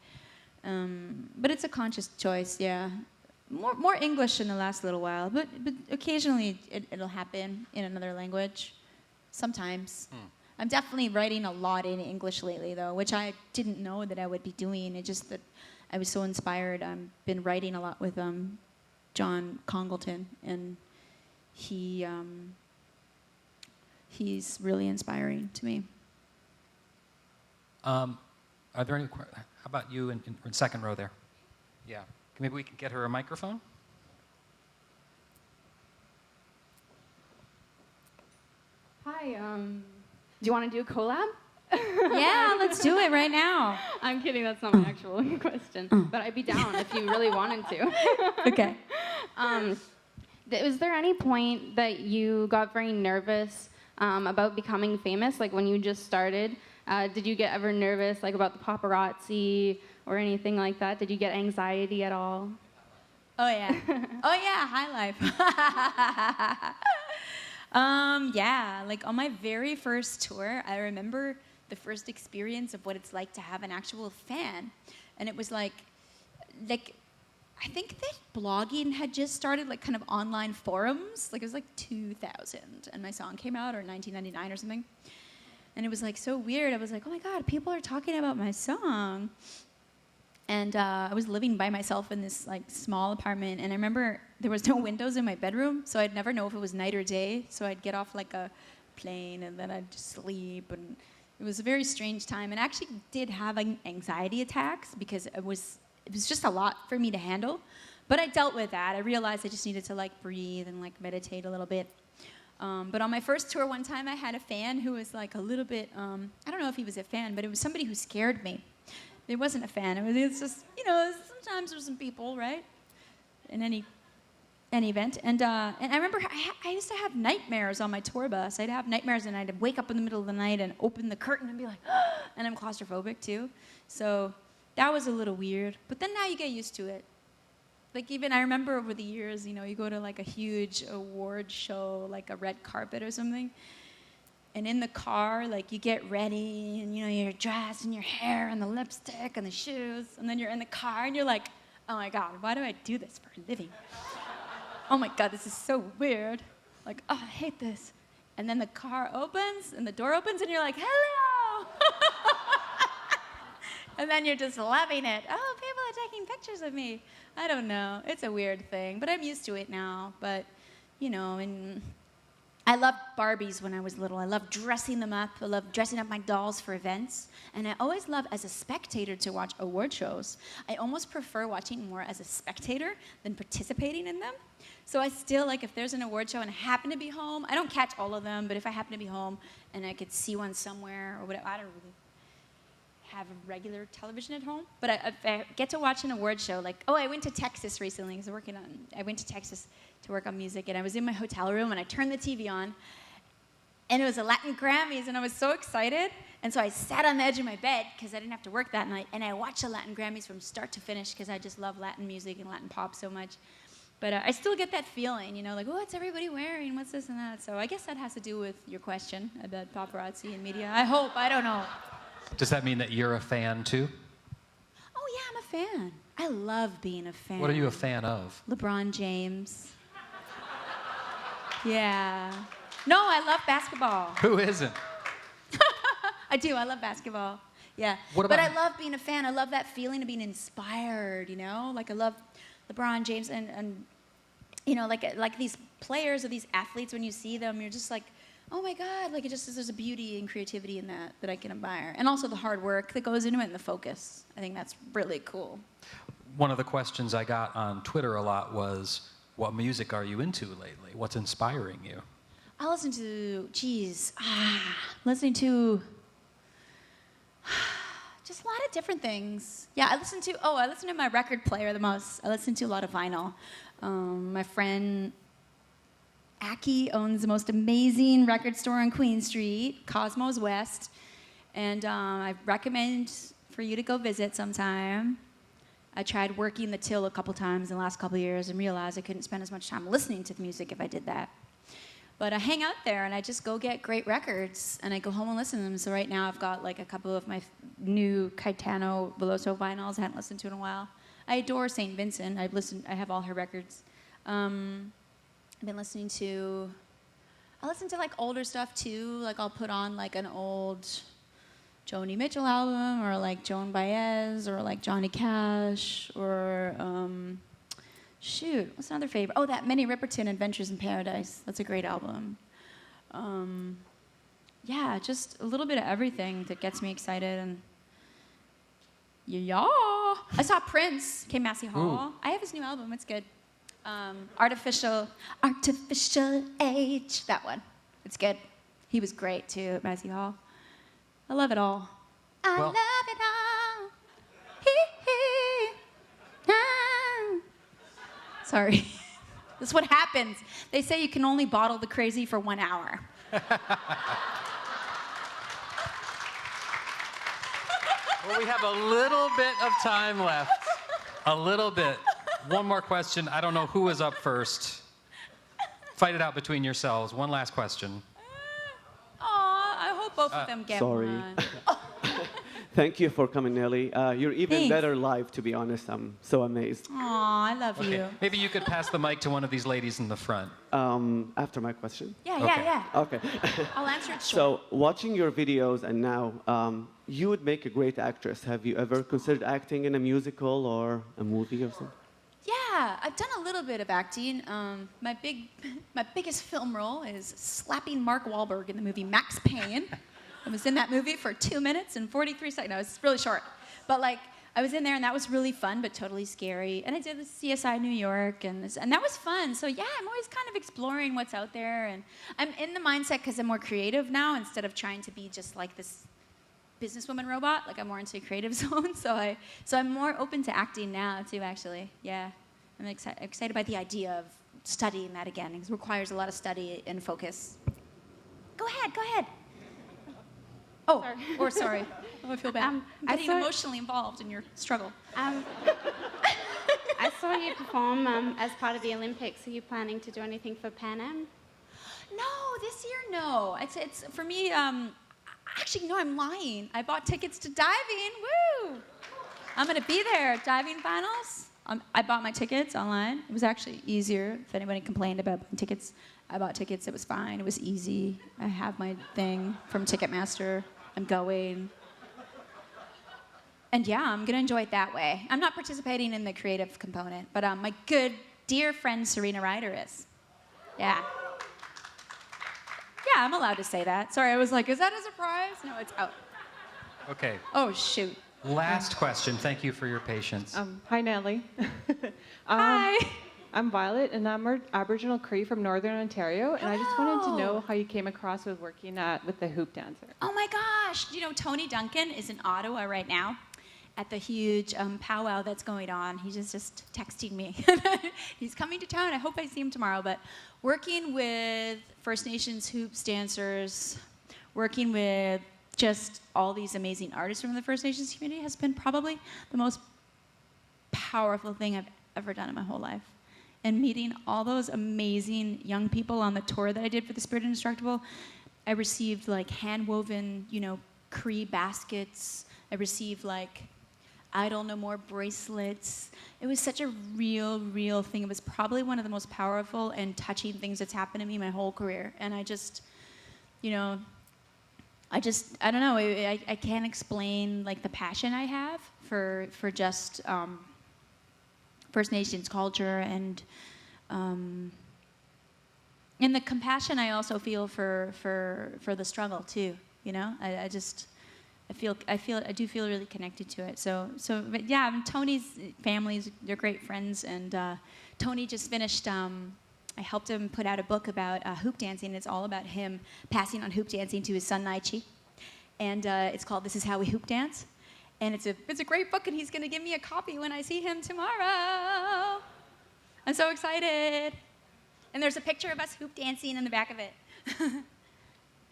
But it's a conscious choice, yeah. more English in the last little while, but occasionally it'll happen in another language. Sometimes. I'm definitely writing a lot in English lately, though, which I didn't know that I would be doing. It's just that I was so inspired. I've been writing a lot with John Congleton, and he's really inspiring to me. Are there any? How about you in second row there? Yeah. Maybe we can get her a microphone. Hi. Do you want to do a collab? Yeah, let's do it right now. I'm kidding. That's not my actual question. But I'd be down if you really wanted to. Okay. Was there any point that you got very nervous about becoming famous, like when you just started? Did you get ever nervous, like about the paparazzi or anything like that? Did you get anxiety at all? Oh yeah. Oh yeah. High life. Yeah. Like on my very first tour, I remember the first experience of what it's like to have an actual fan, and it was like I think that blogging had just started, like kind of online forums. Like it was like 2000, and my song came out, or 1999 or something. And it was like so weird. I was like, oh my God, people are talking about my song. And I was living by myself in this like small apartment, and I remember there was no windows in my bedroom, so I'd never know if it was night or day. So I'd get off like a plane, and then I'd just sleep, and it was a very strange time. And I actually did have anxiety attacks because it was just a lot for me to handle. But I dealt with that. I realized I just needed to like breathe and like meditate a little bit. But on my first tour, one time I had a fan who was like a little bit, I don't know if he was a fan, but it was somebody who scared me. It wasn't a fan. It was just, you know, sometimes there's some people, right? In any event. And I remember I used to have nightmares on my tour bus. I'd have nightmares, and I'd wake up in the middle of the night and open the curtain and be like, and I'm claustrophobic too. So that was a little weird. But then now you get used to it. Like even I remember over the years, you know, you go to like a huge award show, like a red carpet or something, and in the car, like you get ready, and you know, your dress and your hair and the lipstick and the shoes, and then you're in the car and you're like, oh my God, why do I do this for a living? Oh my God, this is so weird. Like, oh, I hate this. And then the car opens and the door opens and you're like, hello. And then you're just loving it. Oh, people are taking pictures of me. I don't know. It's a weird thing, but I'm used to it now. But, you know, and I loved Barbies when I was little. I loved dressing them up. I loved dressing up my dolls for events. And I always loved, as a spectator, to watch award shows. I almost prefer watching more as a spectator than participating in them. So I still, like, if there's an award show and I happen to be home, I don't catch all of them, but if I happen to be home and I could see one somewhere or whatever, I don't really have a regular television at home. But if I get to watch an award show, like, I went to Texas recently because I went to Texas to work on music, and I was in my hotel room, and I turned the TV on, and it was the Latin Grammys, and I was so excited. And so I sat on the edge of my bed because I didn't have to work that night, and I watched the Latin Grammys from start to finish because I just love Latin music and Latin pop so much. But I still get that feeling, you know, like, what's everybody wearing? What's this and that? So I guess that has to do with your question about paparazzi and media. I hope. I don't know. Does that mean that you're a fan too? Oh, yeah, I'm a fan. I love being a fan. What are you a fan of? LeBron James. Yeah. No, I love basketball. Who isn't? I do. I love basketball. Yeah. But I love being a fan. I love that feeling of being inspired, you know? Like, I love LeBron James and you know, like these players or these athletes, when you see them, you're just like, oh my God, like there's a beauty and creativity in that I can admire. And also the hard work that goes into it and the focus. I think that's really cool. One of the questions I got on Twitter a lot was, what music are you into lately? What's inspiring you? I listen to, listening to just a lot of different things. Yeah, I listen to my record player the most. I listen to a lot of vinyl. My friend Aki owns the most amazing record store on Queen Street, Cosmos West, and I recommend for you to go visit sometime. I tried working the till a couple times in the last couple of years and realized I couldn't spend as much time listening to music if I did that. But I hang out there and I just go get great records and I go home and listen to them. So right now I've got like a couple of my new Caetano Veloso vinyls I hadn't listened to in a while. I adore St. Vincent. I have all her records. I've been listening to, I listen to like older stuff too. Like I'll put on like an old Joni Mitchell album, or like Joan Baez, or like Johnny Cash, or shoot, what's another favorite? Oh, that Minnie Riperton, Adventures in Paradise. That's a great album. Yeah, just a little bit of everything that gets me excited. And yeah, I saw Prince, K. Massey Hall. I have his new album. It's good. Artificial Age. That one. It's good. He was great too at Massey Hall. I love it all. I love it all. Ah. Sorry. This is what happens. They say you can only bottle the crazy for 1 hour. Well, we have a little bit of time left. A little bit. One more question. I don't know who is up first. Fight it out between yourselves. One last question. I hope both of them get one. Thank you for coming, Nelly. You're even Thanks. better live, to be honest. I'm so amazed. Aw, I love you. Maybe you could pass the mic to one of these ladies in the front. After my question? Yeah. Okay. I'll answer it short. So, watching your videos and now, you would make a great actress. Have you ever considered acting in a musical or a movie or something? Yeah, I've done a little bit of acting. My biggest film role is slapping Mark Wahlberg in the movie Max Payne. I was in that movie for 2 minutes and 43 seconds. No, it's really short. But like, I was in there and that was really fun, but totally scary. And I did the CSI New York and that was fun. So yeah, I'm always kind of exploring what's out there. And I'm in the mindset because I'm more creative now instead of trying to be just like this businesswoman robot. Like I'm more into creative zone. So I'm more open to acting now too, actually. Yeah, I'm excited by the idea of studying that again. It requires a lot of study and focus. Go ahead. Oh, or sorry. Oh, I feel bad. I'm getting emotionally involved in your struggle. I saw you perform as part of the Olympics. Are you planning to do anything for Pan Am? No, this year, no. It's for me, actually, no, I'm lying. I bought tickets to diving. Woo! I'm going to be there at diving finals. I bought my tickets online. It was actually easier. If anybody complained about buying tickets, I bought tickets. It was fine. It was easy. I have my thing from Ticketmaster. I'm going. And yeah, I'm going to enjoy it that way. I'm not participating in the creative component, but my good, dear friend Serena Ryder is. Yeah. Yeah, I'm allowed to say that. Sorry, I was like, is that a surprise? No, it's out. Okay. Oh, shoot. Last question. Thank you for your patience. Hi, Nelly. Hi. I'm Violet, and I'm Aboriginal Cree from Northern Ontario, and I just wanted to know how you came across with working with the hoop dancer. Oh my gosh! You know, Tony Duncan is in Ottawa right now at the huge powwow that's going on. He's just texting me. He's coming to town. I hope I see him tomorrow. But working with First Nations hoops dancers, working with just all these amazing artists from the First Nations community has been probably the most powerful thing I've ever done in my whole life. And meeting all those amazing young people on the tour that I did for the Spirit Indestructible, I received like hand-woven, Cree baskets. I received like Idle No More bracelets. It was such a real thing. It was probably one of the most powerful and touching things that's happened to me my whole career. And I just, I don't know. I can't explain like the passion I have for just First Nations culture and the compassion I also feel for the struggle too. I do feel really connected to it. But yeah, Tony's families, they're great friends, and Tony just finished. I helped him put out a book about hoop dancing. It's all about him passing on hoop dancing to his son Naichi, and it's called "This Is How We Hoop Dance." And it's a great book, and he's going to give me a copy when I see him tomorrow. I'm so excited. And there's a picture of us hoop dancing in the back of it.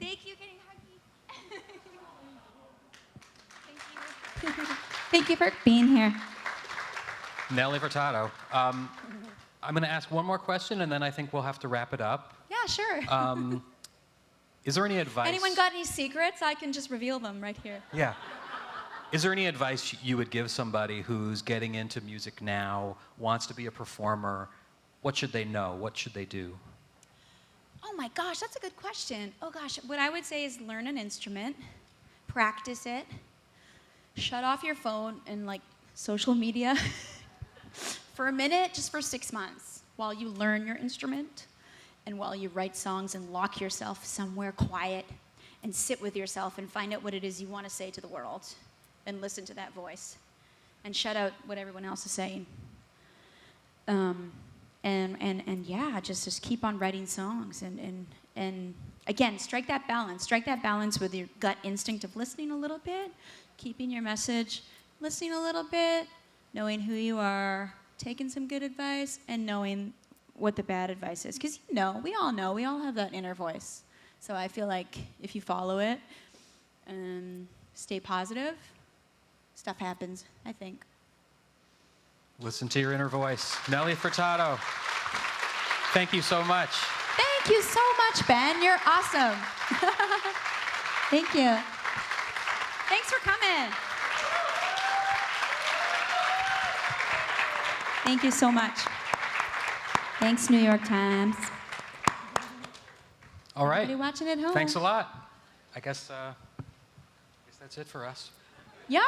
Thank you, getting huggy. Thank you. Thank you for being here. Nelly Furtado. I'm going to ask one more question, and then I think we'll have to wrap it up. Yeah, sure. Is there any advice? Anyone got any secrets? I can just reveal them right here. Yeah. Is there any advice you would give somebody who's getting into music now, wants to be a performer? What should they know? What should they do? Oh my gosh, that's a good question. Oh gosh, what I would say is learn an instrument, practice it, shut off your phone and like social media for a minute, just for 6 months, while you learn your instrument and while you write songs, and lock yourself somewhere quiet and sit with yourself and find out what it is you want to say to the world, and listen to that voice and shut out what everyone else is saying. And yeah, just keep on writing songs, and again, strike that balance with your gut instinct of listening a little bit, keeping your message, listening a little bit, knowing who you are, taking some good advice, and knowing what the bad advice is. Because we all have that inner voice. So I feel like if you follow it and stay positive, stuff happens, I think. Listen to your inner voice. Nelly Furtado, thank you so much. Thank you so much, Ben. You're awesome. Thank you. Thanks for coming. Thank you so much. Thanks, New York Times. All right. Everybody watching at home. Thanks a lot. I guess that's it for us. Yeah.